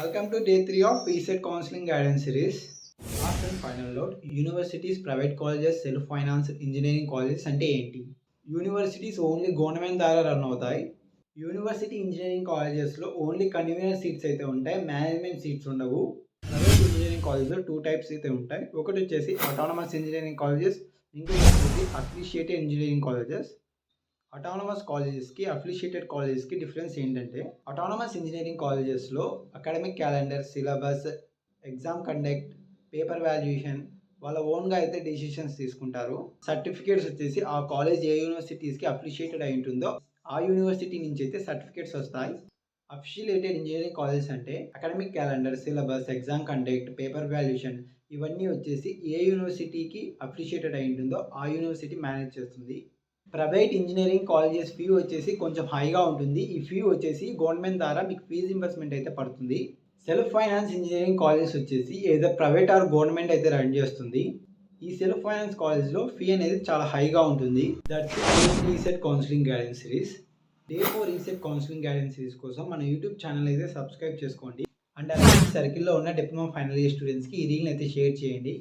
Welcome to day 3 of ESET Counseling Guidance Series. Last and final note, universities, private colleges, self-financed engineering colleges అంటే ఏంటి? Universities only government ద్వారా run అవుతాయి. University engineering కాలేజెస్లో only convener seats అయితే ఉంటాయి, management seats ఉండవు. Private engineering కాలేజ్లో 2 types అయితే ఉంటాయి. ఒకటి వచ్చేసి అటానమస్ ఇంజనీరింగ్ కాలేజెస్, ఇంకొకటి వచ్చేసి అఫిలియేటెడ్ ఇంజనీరింగ్ కాలేజెస్. అటానమస్ కాలేజెస్కి అఫిలియేటెడ్ కాలేజెస్కి డిఫరెన్స్ ఏంటంటే, అటానమస్ ఇంజనీరింగ్ కాలేజెస్లో academic calendar, syllabus, exam conduct, paper valuation వాళ్ళ ఓన్గా అయితే డెసిషన్స్ తీసుకుంటారు. సర్టిఫికేట్స్ వచ్చేసి ఆ కాలేజ్ ఏ యూనివర్సిటీస్కి అఫిలియేటెడ్ అయి ఉంటుందో ఆ యూనివర్సిటీ నుంచి అయితే సర్టిఫికేట్స్ వస్తాయి. అఫిలియేటెడ్ ఇంజనీరింగ్ కాలేజెస్ అంటే academic calendar, syllabus, exam conduct, paper valuation ఇవన్నీ వచ్చేసి ఏ యూనివర్సిటీకి అఫిలియేటెడ్ అయి ఉంటుందో ఆ యూనివర్సిటీ మేనేజ్ చేస్తుంది. ప్రైవేట్ ఇంజనీరింగ్ కాలేజెస్ ఫీ వచ్చేసి కొంచెం హైగా ఉంటుంది. ఈ ఫీ వచ్చేసి గవర్నమెంట్ ద్వారా మీకు ఫీజు రింబర్స్మెంట్ అయితే పడుతుంది. సెల్ఫ్ ఫైనాన్స్ ఇంజనీరింగ్ కాలేజెస్ వచ్చేసి ఏదో ప్రైవేట్ ఆర్ గవర్నమెంట్ అయితే రన్ చేస్తుంది. ఈ సెల్ఫ్ ఫైనాన్స్ కాలేజ్లో ఫీ అనేది చాలా హైగా ఉంటుంది. That's ECET counselling guidance series. Day 4 ECET counselling guidance series కోసం మన యూట్యూబ్ ఛానల్ అయితే సబ్స్క్రైబ్ చేసుకోండి. అండ్ అలాగే సర్కిల్లో ఉన్న డిప్లొమా ఫైనల్ ఇయర్ స్టూడెంట్స్కి ఈ రీల్ని అయితే షేర్ చేయండి.